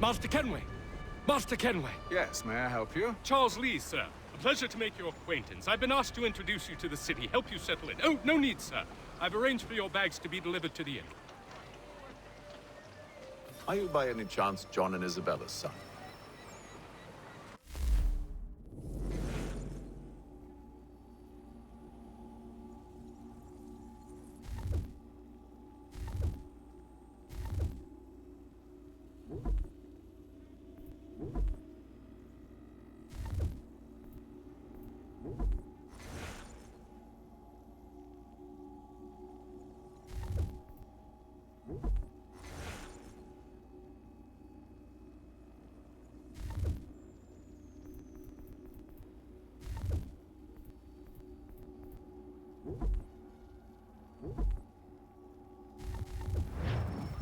Master Kenway! Master Kenway! Yes, may I help you? Charles Lee, sir. A pleasure to make your acquaintance. I've been asked to introduce you to the city, help you settle in. Oh, no need, sir. I've arranged for your bags to be delivered to the inn. Are you by any chance John and Isabella's son?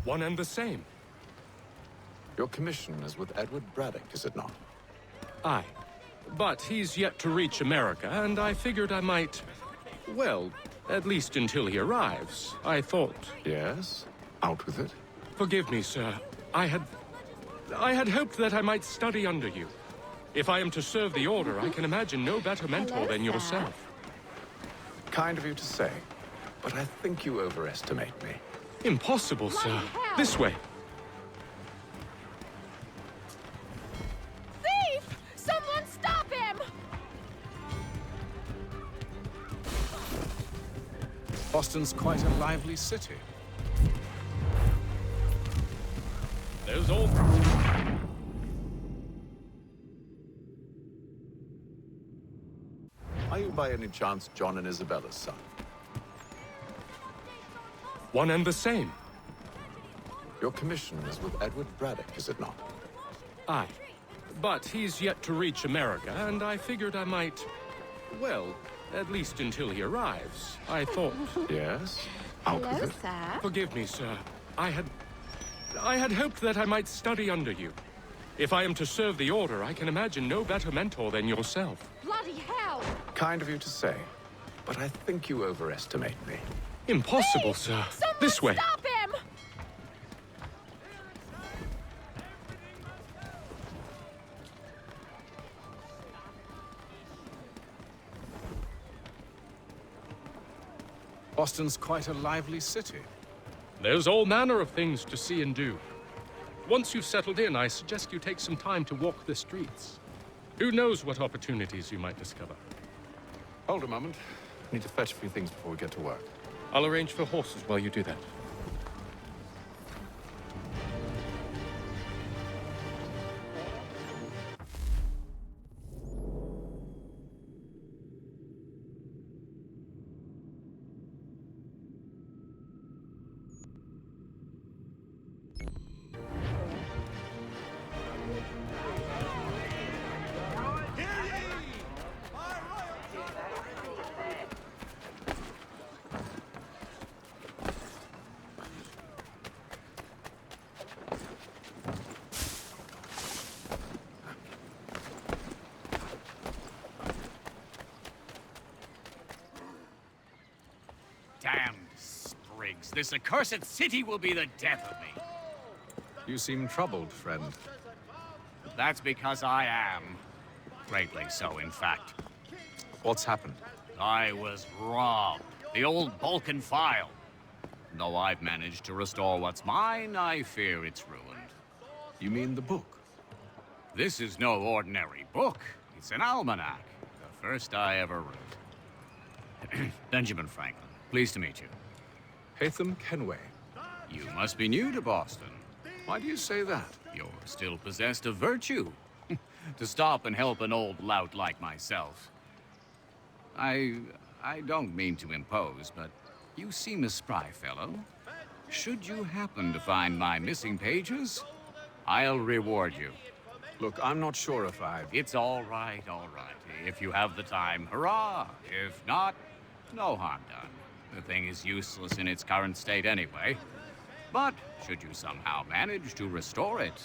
One and the same. Your commission is with Edward Braddock, is it not? Aye. But he's yet to reach America, and I figured I might... Well, at least until he arrives, I thought. Yes? Out with it. Forgive me, sir. I had hoped that I might study under you. If I am to serve the Order, I can imagine no better mentor than yourself. Kind of you to say, but I think you overestimate me. Impossible, sir. This way. Thief! Someone stop him! Boston's quite a lively city. There's all... Are you by any chance John and Isabella's son? One and the same. Your commission is with Edward Braddock, is it not? Aye. But he's yet to reach America, and I figured I might... Well, at least until he arrives, I thought. Yes? Out with Hello, it. sir. Forgive me, sir. I had hoped that I might study under you. If I am to serve the Order, I can imagine no better mentor than yourself. Bloody hell! Kind of you to say, but I think you overestimate me. Impossible, Thief! sir. Someone This way. stop him! Boston's quite a lively city. There's all manner of things to see and do. Once you've settled in, I suggest you take some time to walk the streets. Who knows what opportunities you might discover. Hold a moment. I need to fetch a few things before we get to work. I'll arrange for horses while you do that. Damned sprigs. This accursed city will be the death of me. You seem troubled, friend. That's because I am. Greatly so, in fact. What's happened? I was robbed. The old Balkan file. Though I've managed to restore what's mine, I fear it's ruined. You mean the book? This is no ordinary book. It's an almanac. The first I ever wrote. Benjamin Franklin. Pleased to meet you. Haytham Kenway. You must be new to Boston. Why do you say that? You're still possessed of virtue. To stop and help an old lout like myself. I don't mean to impose, but you seem a spry fellow. Should you happen to find my missing pages, I'll reward you. Look, I'm not sure if I... It's all right, all right. If you have the time, hurrah! If not, no harm done. The thing is useless in its current state anyway. But should you somehow manage to restore it,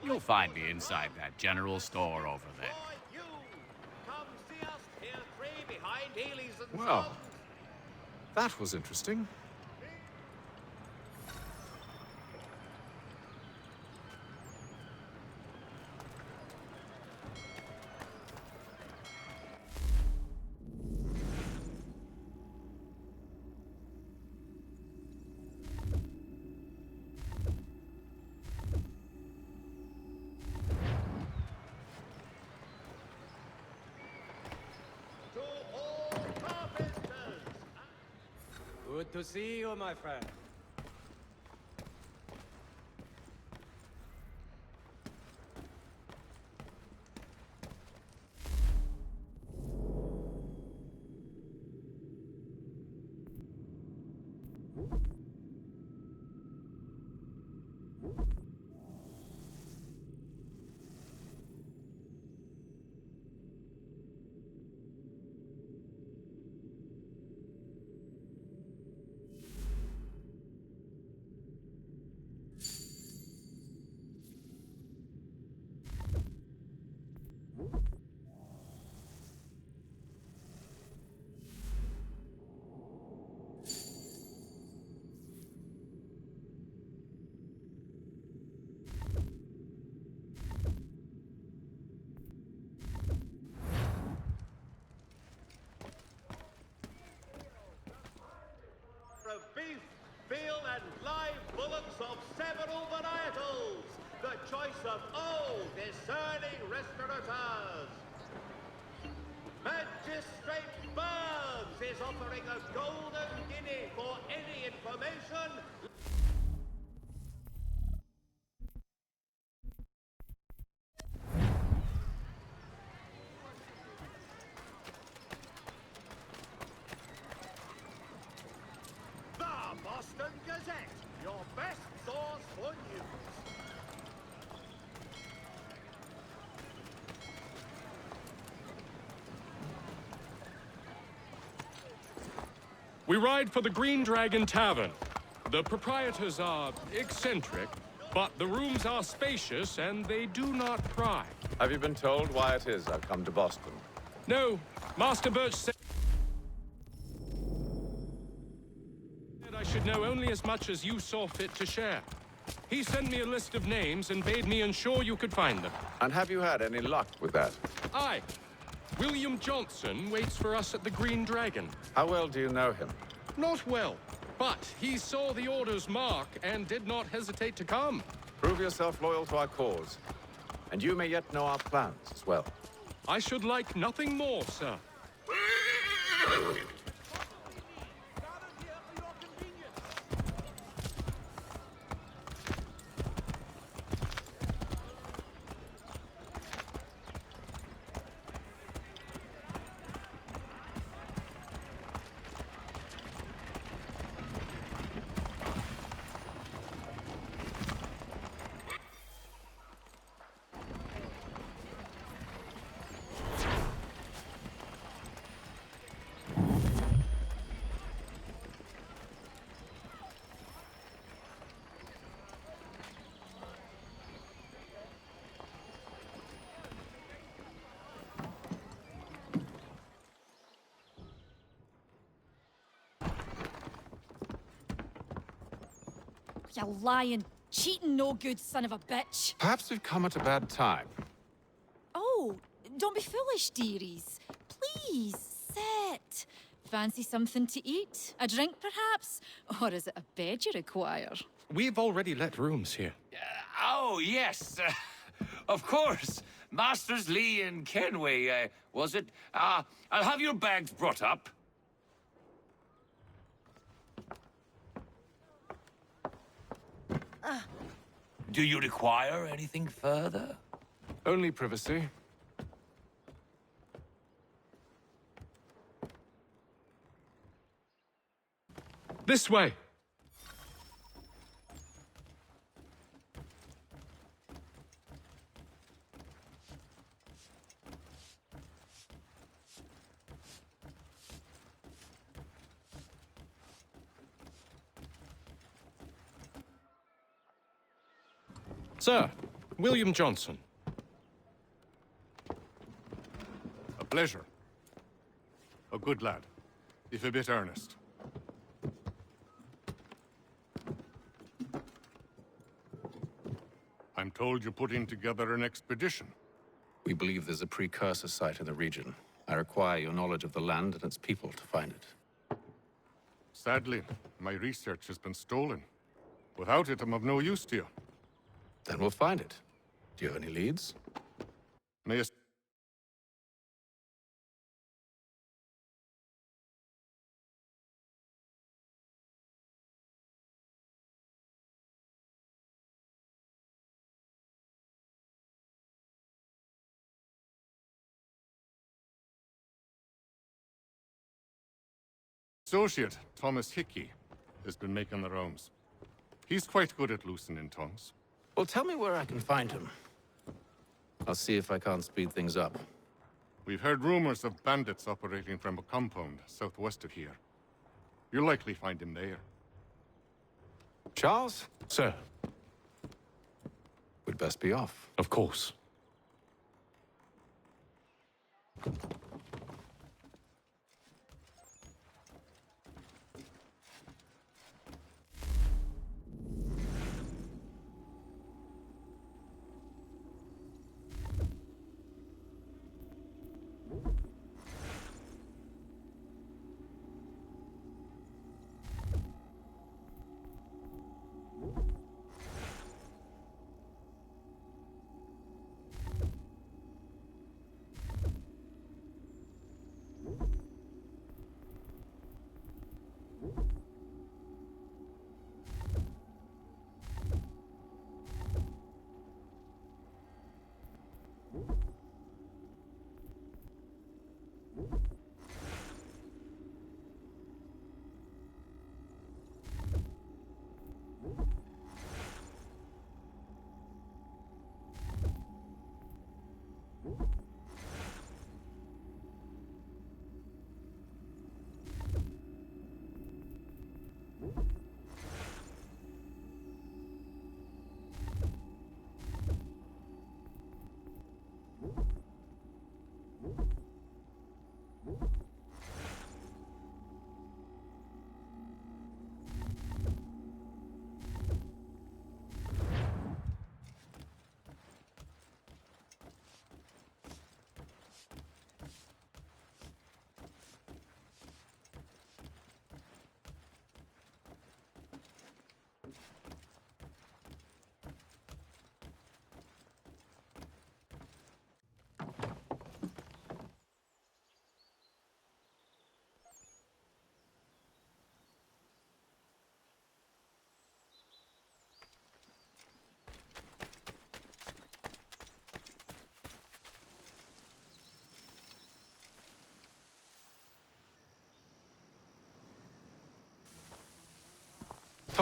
you'll find me inside that general store over there. Well, that was interesting. Good to see you, my friend. Of beef, veal, and live bullocks of several varietals. The choice of all discerning restaurateurs. Magistrate Bugs is offering a golden guinea for any information. The Boston Gazette, your best source for news. We ride for the Green Dragon Tavern. The proprietors are eccentric, but the rooms are spacious and they do not pry. Have you been told why it is I've come to Boston? No, Master Birch said I should know only as much as you saw fit to share. He sent me a list of names and bade me ensure you could find them. And have you had any luck with that? Aye. William Johnson waits for us at the Green Dragon. How well do you know him? Not well, but he saw the order's mark and did not hesitate to come. Prove yourself loyal to our cause. And you may yet know our plans as well. I should like nothing more, sir. You lying, cheating, no good son of a bitch. Perhaps we've come at a bad time. Oh, don't be foolish, dearies. Please, sit. Fancy something to eat? A drink, perhaps? Or is it a bed you require? We've already let rooms here. Oh, yes. Of course. Masters Lee and Kenway, was it? I'll have your bags brought up. Do you require anything further? Only privacy. This way. Sir, William Johnson. A pleasure. A good lad, if a bit earnest. I'm told you're putting together an expedition. We believe there's a precursor site in the region. I require your knowledge of the land and its people to find it. Sadly, my research has been stolen. Without it, I'm of no use to you. Then we'll find it. Do you have any leads? May a associate, Thomas Hickey, has been making the rounds. He's quite good at loosening tongues. Well, tell me where I can find him. I'll see if I can't speed things up. We've heard rumors of bandits operating from a compound southwest of here. You'll likely find him there. Charles? Sir, We'd best be off. of course.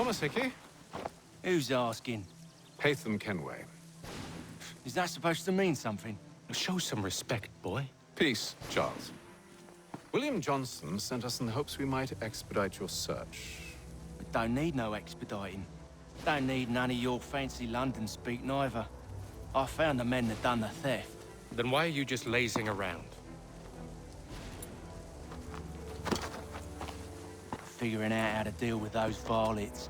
Thomas Hickey? Who's asking? Haytham Kenway. Is that supposed to mean something? Show some respect, boy. Peace, Charles. William Johnson sent us in the hopes we might expedite your search. We don't need no expediting. Don't need none of your fancy London speak neither. I found the men that done the theft. Then why are you just lazing around? Figuring out how to deal with those varlets.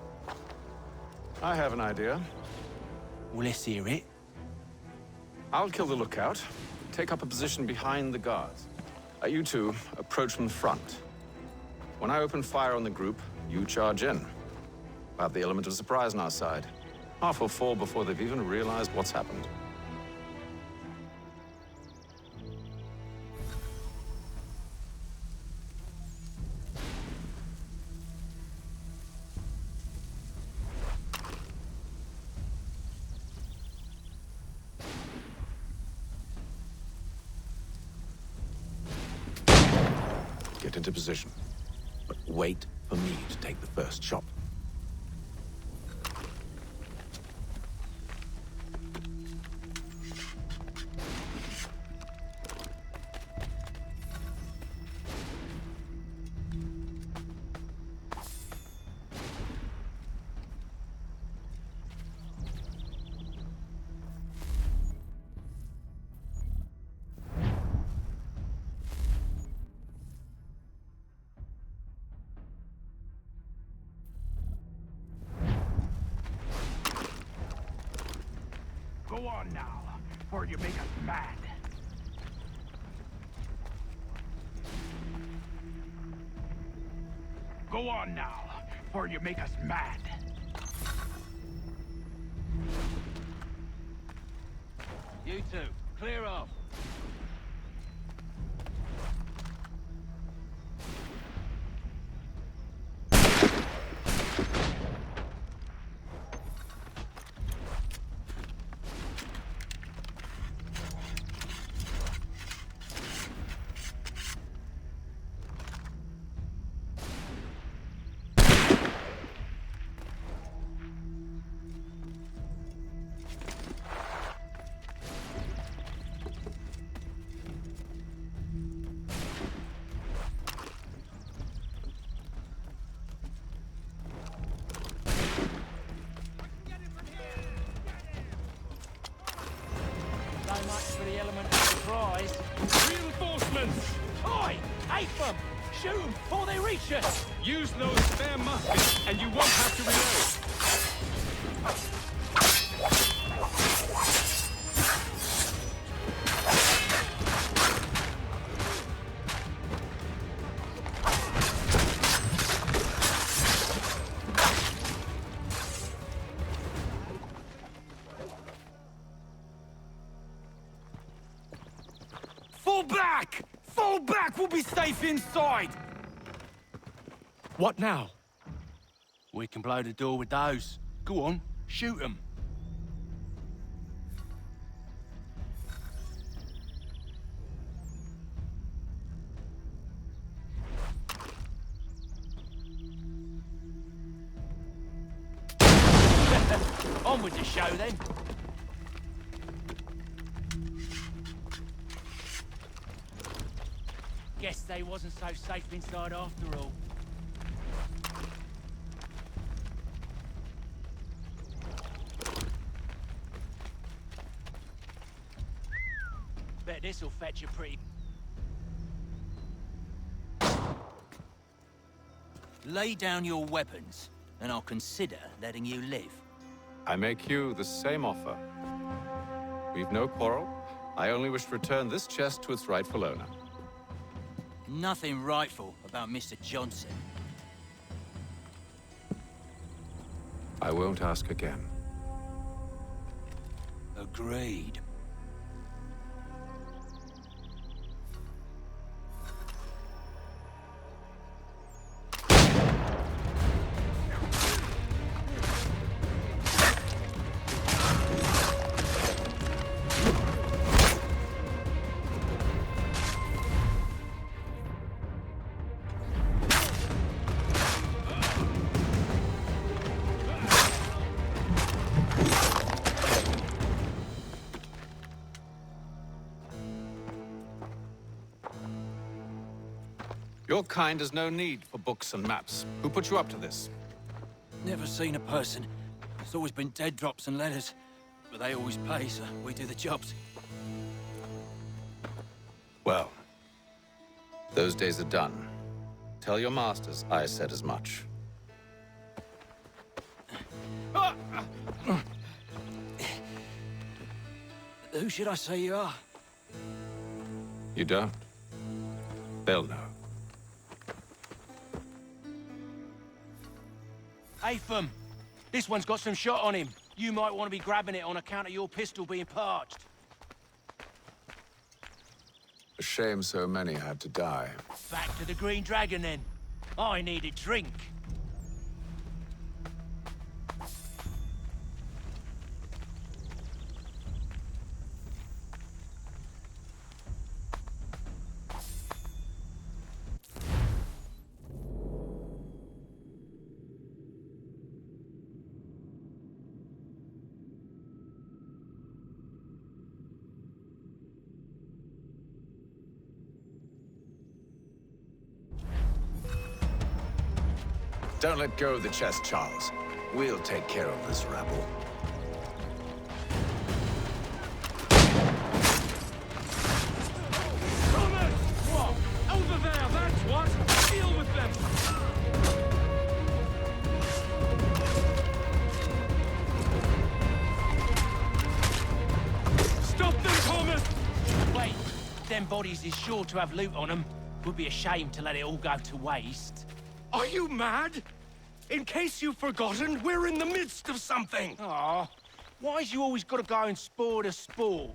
I have an idea. Well, let's hear it. I'll kill the lookout, take up a position behind the guards. You two approach from the front. When I open fire on the group, you charge in. We'll have the element of surprise on our side. Half will fall before they've even realized what's happened. Get into position, but wait for me to take the first shot. Go on now, or you make us mad. Go on now, or you make us mad. You two, clear off. Shoot them before they reach us! Use those spare muskets, and you won't have to reload. Fall back! Fall back! We'll be safe inside! What now? We can blow the door with those. Go on, shoot them. On with the show, then. Guess they wasn't so safe inside after all. Bet this'll fetch you pretty... Lay down your weapons, and I'll consider letting you live. I make you the same offer. We've no quarrel. I only wish to return this chest to its rightful owner. Nothing rightful about Mr. Johnson. I won't ask again. Agreed. Your kind has no need for books and maps. Who put you up to this? Never seen a person. It's always been dead drops and letters. But they always pay, so we do the jobs. Well, those days are done. Tell your masters I said as much. Who should I say you are? You don't? They'll know. Atham, this one's got some shot on him. You might want to be grabbing it on account of your pistol being parched. A shame so many had to die. Back to the Green Dragon, then. I need a drink. Don't let go of the chest, Charles. We'll take care of this rabble. Thomas! What? Over there, that's what! Deal with them! Stop them, Thomas! Wait, them bodies is sure to have loot on them. Would be a shame to let it all go to waste. Are you mad? In case you've forgotten, we're in the midst of something! Aw, why's you always gotta go and spoil the sport?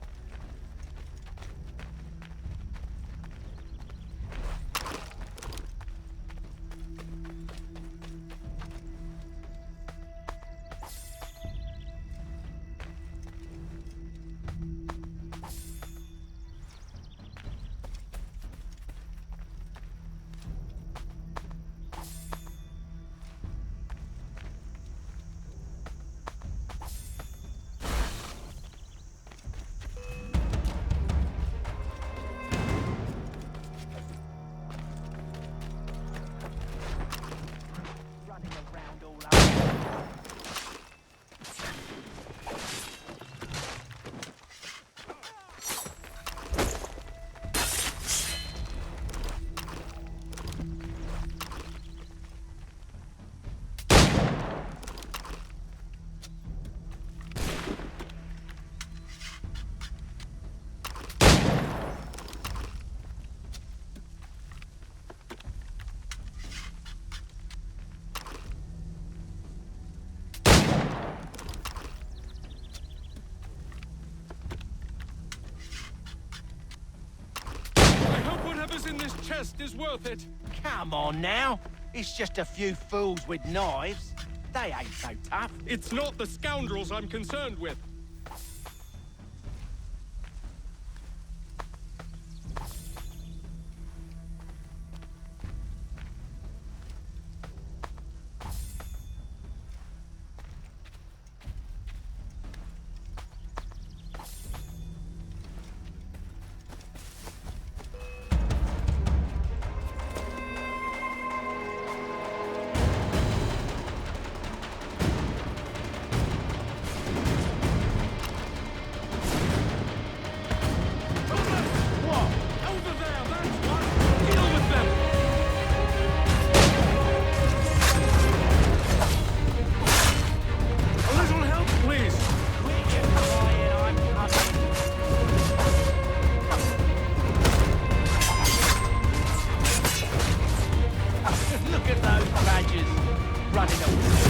is worth it. Come on now. It's just a few fools with knives. They ain't so tough. It's not the scoundrels I'm concerned with. Look at those badgers running away.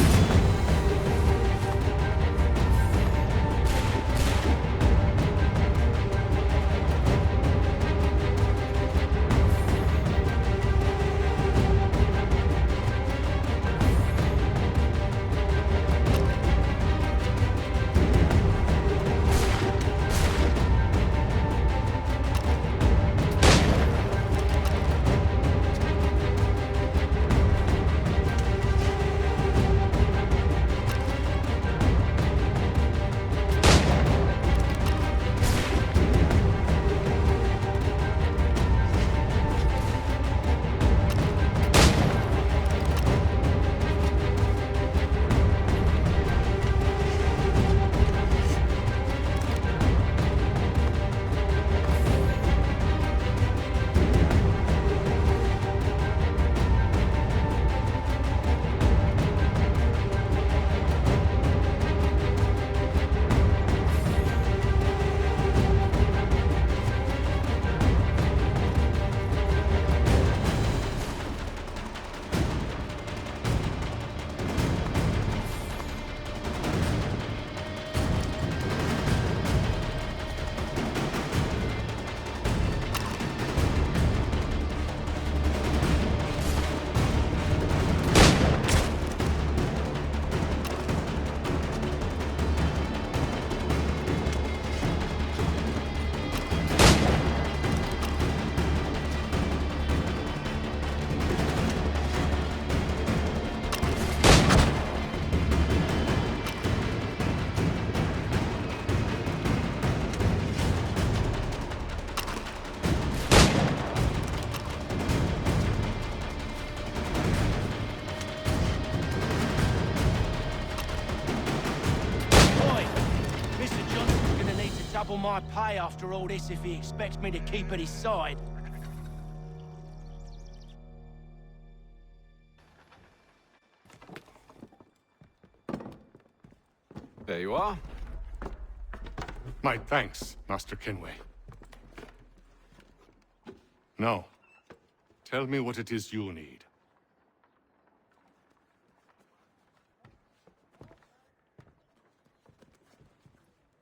Double my pay after all this if he expects me to keep at his side. There you are. My thanks, Master Kenway. Now, tell me what it is you need.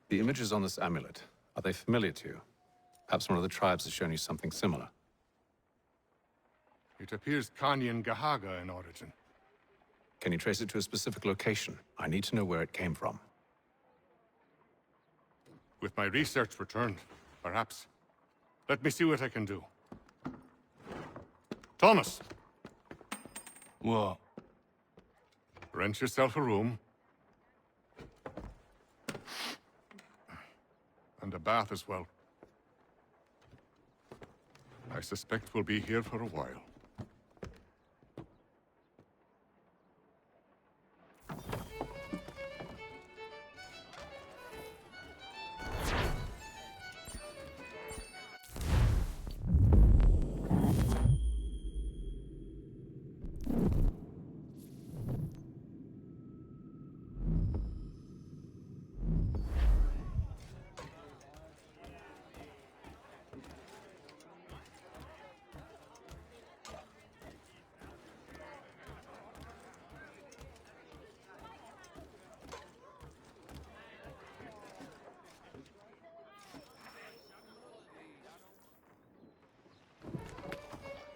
The images on this amulet, are they familiar to you? Perhaps one of the tribes has shown you something similar. It appears Kanyan Gahaga in origin. Can you trace it to a specific location? I need to know where it came from. With my research returned, perhaps. Let me see what I can do. Thomas! What? Rent yourself a room. And a bath as well. I suspect we'll be here for a while.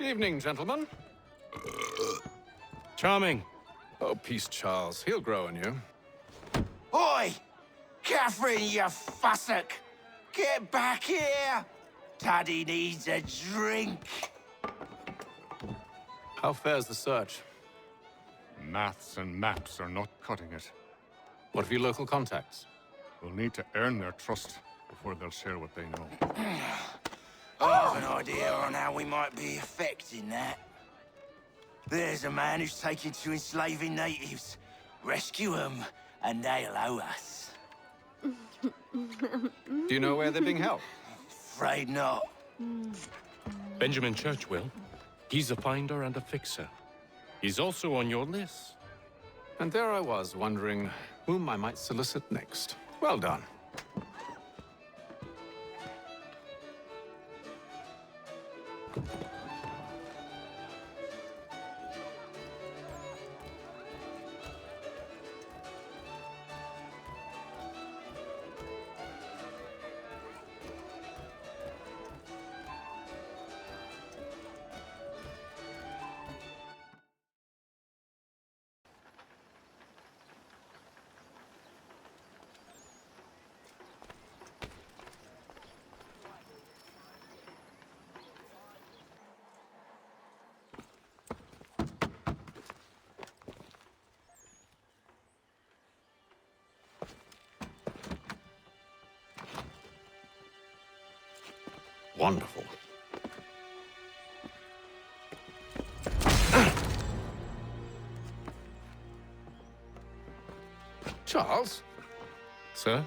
Evening, gentlemen. Charming. Oh, peace, Charles. He'll grow on you. Oi! Catherine, you fussock! Get back here! Taddy needs a drink. How fares the search? Maths and maps are not cutting it. What of your local contacts? We'll need to earn their trust before they'll share what they know. I have an idea on how we might be affecting that. There's a man who's taken to enslaving natives. Rescue them, and they'll owe us. Do you know where they're being held? Afraid not. Benjamin Church will. He's a finder and a fixer. He's also on your list. And there I was, wondering whom I might solicit next. Well done. Wonderful. Charles? Sir?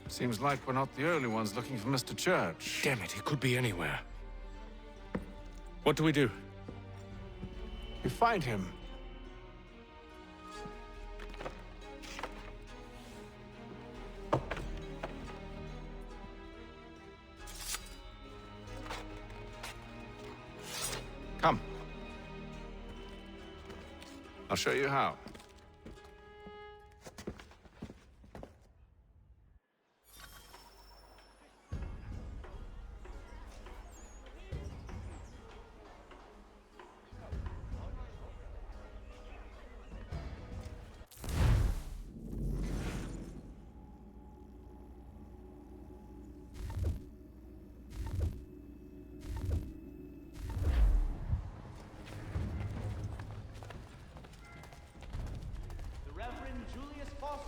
Seems like we're not the only ones looking for Mr. Church. Damn it, he could be anywhere. What do we do? You find him. Come. I'll show you how.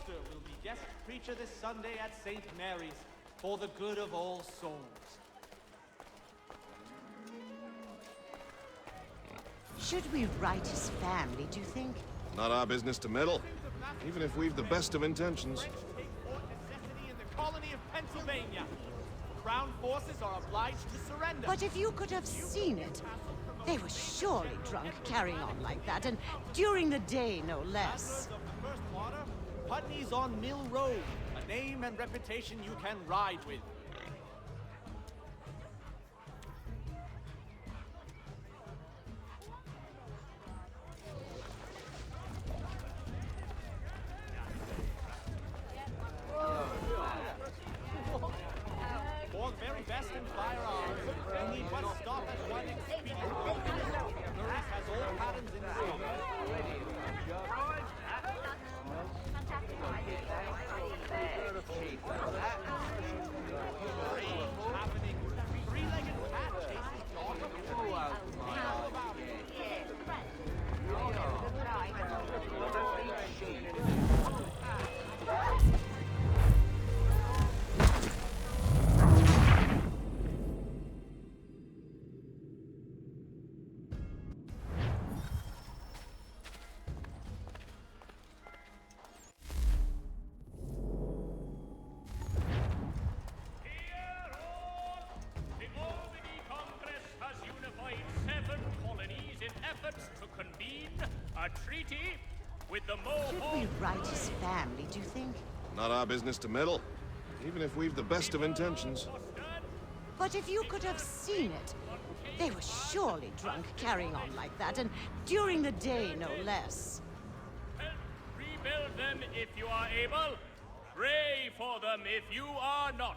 Will be guest preacher this Sunday at St. Mary's for the good of all souls. Should we write his family, do you think? Not our business to meddle, even if we've the best of intentions. French take Fort Necessity in the colony of Pennsylvania. Crown forces are obliged to surrender. But if you could have seen it, they were surely drunk carrying on like that, and during the day, no less. Of the first water, Putney's on Mill Road, a name and reputation you can ride with. For the very best in firearms, you need but stop at one expedient. Lewis has all patterns in stock. Happening. Three-legged cat chasing dog. All about it. A treaty with the Should we write his family, do you think? Not our business to meddle, even if we've the best of intentions. But if you could have seen it, they were surely drunk carrying on like that, and during the day, no less. Help rebuild them if you are able. Pray for them if you are not.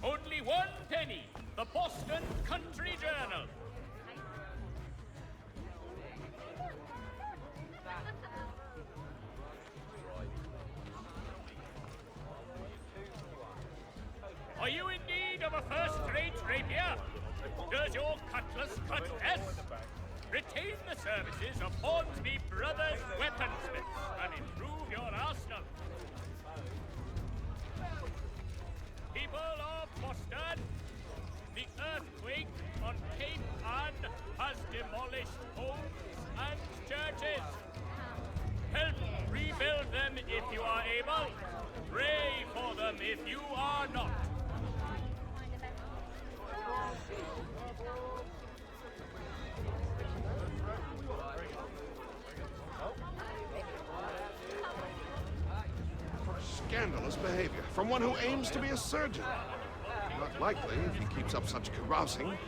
Only 1 penny. The Boston Country Journal. Are you in need of a first-rate rapier? Does your cutlass cut less? Retain the services of Hornsby Brothers Weaponsmiths and improve your arsenal. People of Boston, the earthquake on Cape Ann has demolished homes and churches. Help rebuild them if you are able. Pray for them if you are not. Scandalous behavior from one who aims to be a surgeon. Not likely if he keeps up such carousing.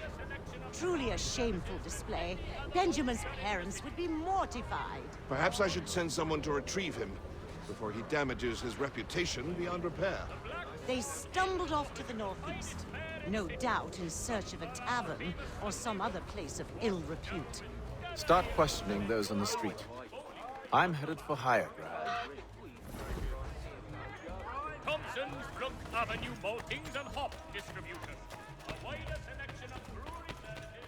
Truly a shameful display. Benjamin's parents would be mortified. Perhaps I should send someone to retrieve him before he damages his reputation beyond repair. They stumbled off to the northeast, no doubt in search of a tavern or some other place of ill repute. Start questioning those on the street. I'm headed for higher ground. Thompson's Brook Avenue Maltings and Hop Distributors. A wider selection of brewery services.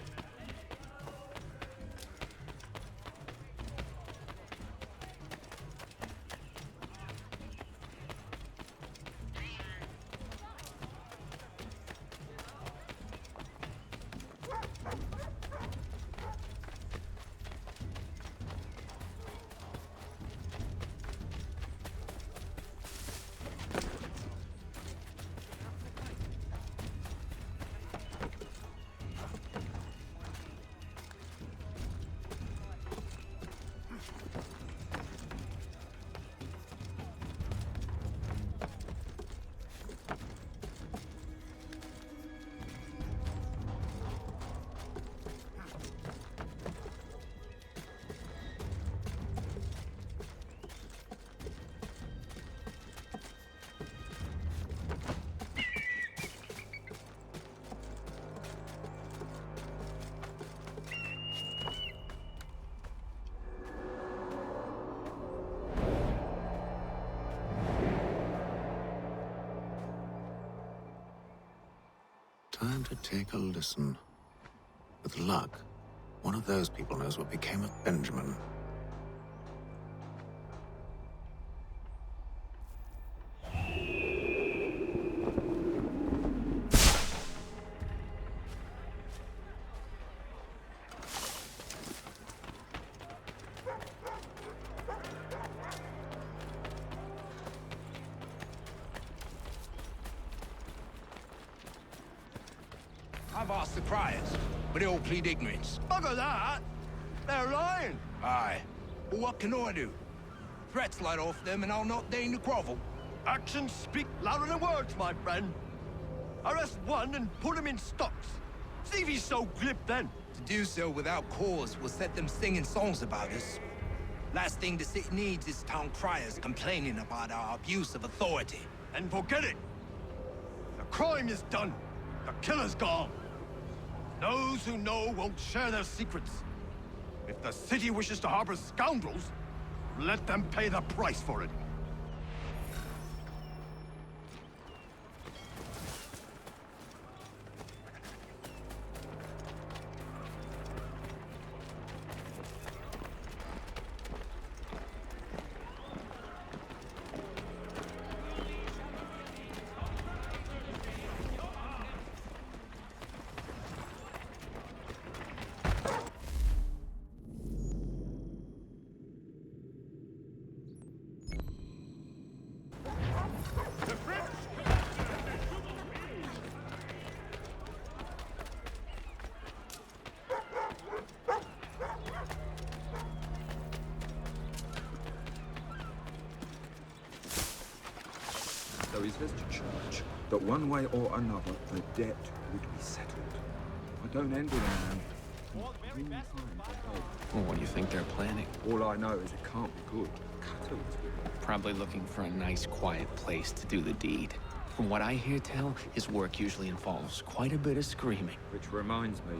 Time to take a listen. With luck, one of those people knows what became of Benjamin. I've asked the criers, but they all plead ignorance. Bugger that! They're lying! Aye. Well, what can I do? Threats light off them and I'll not deign to grovel. Actions speak louder than words, my friend. Arrest one and put him in stocks. See if he's so glib then. To do so without cause will set them singing songs about us. Last thing the city needs is town criers complaining about our abuse of authority. And forget it. The crime is done. The killer's gone. Those who know won't share their secrets. If the city wishes to harbor scoundrels, let them pay the price for it. So is this to church that one way or another the debt would be settled. I don't envy the man. Well, what do you think they're planning? All I know is it can't be good. Probably looking for a nice, quiet place to do the deed. From what I hear tell, his work usually involves quite a bit of screaming. Which reminds me,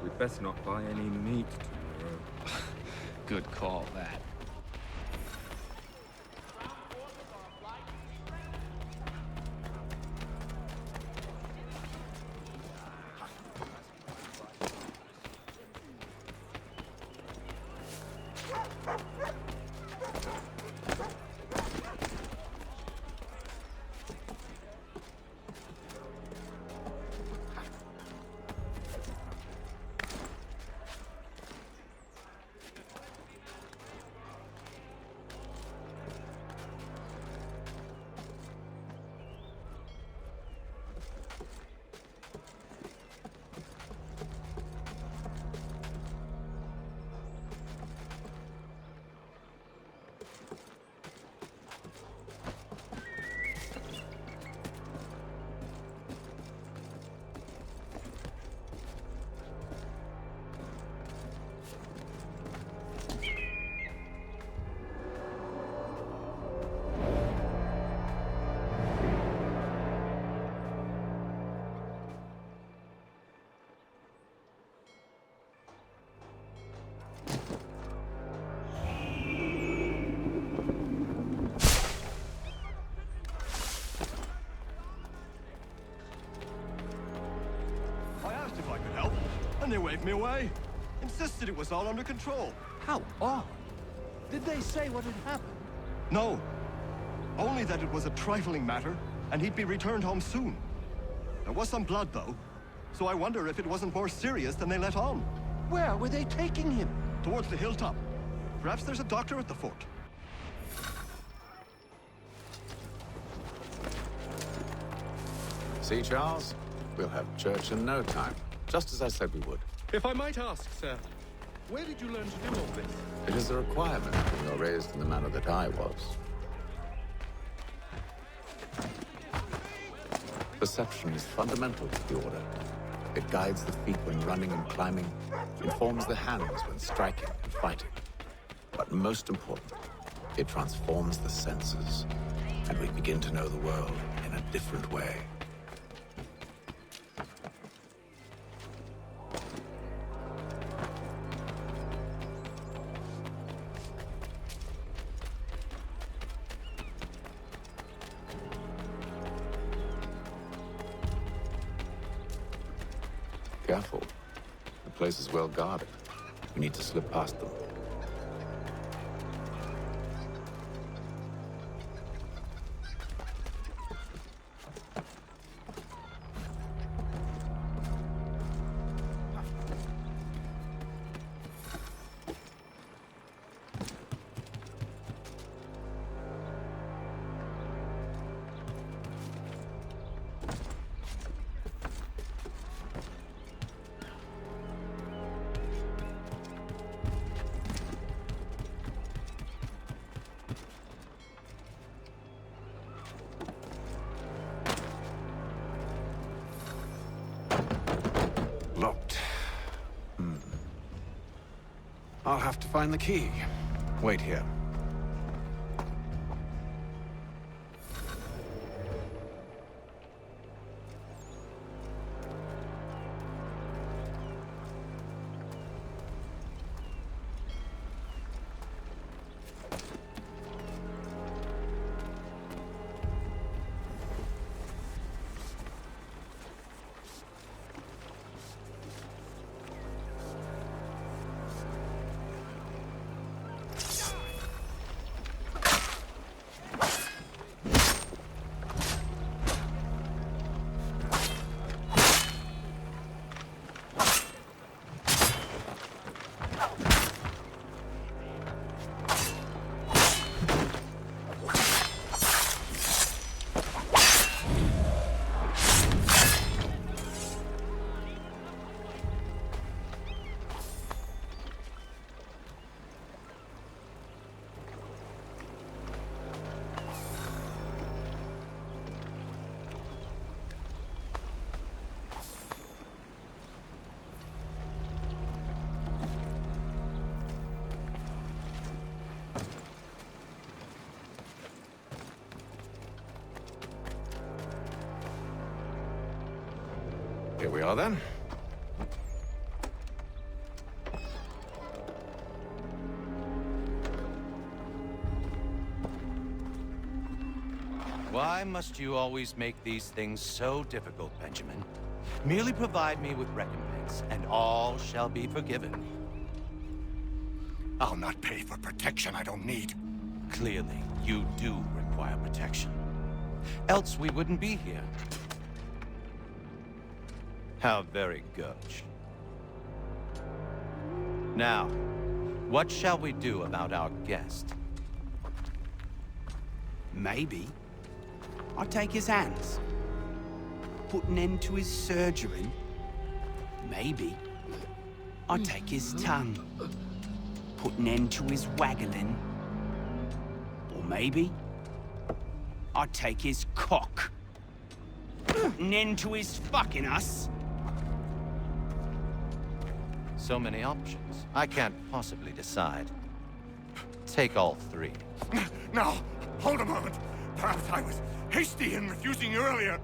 we'd best not buy any meat tomorrow. Good call, that. And they waved me away. Insisted it was all under control. How odd. Did they say what had happened? No. Only that it was a trifling matter, and he'd be returned home soon. There was some blood, though. So I wonder if it wasn't more serious than they let on. Where were they taking him? Towards the hilltop. Perhaps there's a doctor at the fort. See, Charles? We'll have church in no time. Just as I said we would. If I might ask, sir, where did you learn to do all this? It is a requirement when you're raised in the manner that I was. Perception is fundamental to the Order. It guides the feet when running and climbing, informs the hands when striking and fighting. But most important, it transforms the senses, and we begin to know the world in a different way. Careful. The place is well guarded. We need to slip past them. Locked. I'll have to find the key. Wait here. Here we are then. Why must you always make these things so difficult, Benjamin? Merely provide me with recompense, and all shall be forgiven. I'll not pay for protection I don't need. Clearly, you do require protection. Else we wouldn't be here. How very gauche. Now, what shall we do about our guest? Maybe I'll take his hands. Put an end to his surgery. Maybe I'll take his tongue. Put an end to his waggling. Or maybe I'll take his cock. Put an end to his fucking us. So many options. I can't possibly decide. Take all three. Now, hold a moment. Perhaps I was hasty in refusing you earlier.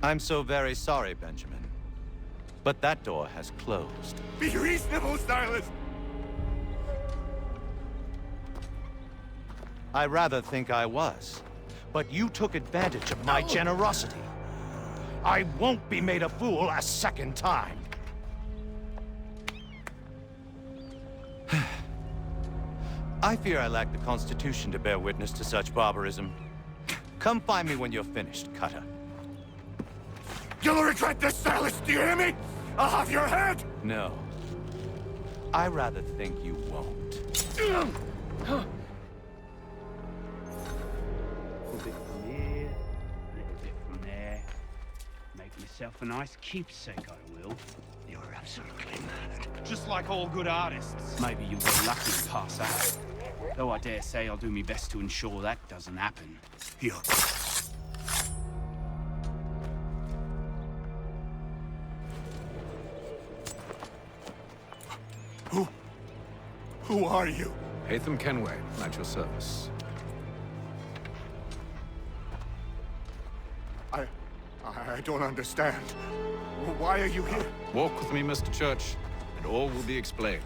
I'm so very sorry, Benjamin. But that door has closed. Be reasonable, Silas. I rather think I was. But you took advantage of my generosity. I won't be made a fool a second time. I fear I lack the constitution to bear witness to such barbarism. Come find me when you're finished, Cutter. You'll regret this, Silas, do you hear me? I'll have your head! No. I rather think you won't. A bit from here, a little bit from there. Make myself a nice keepsake, I will. You're absolutely mad. Just like all good artists. Maybe you'll get lucky and pass out. Though I dare say I'll do my best to ensure that doesn't happen. Here. Who are you? Hatham Kenway, at your service. I don't understand. Why are you here? Walk with me, Mr. Church, and all will be explained.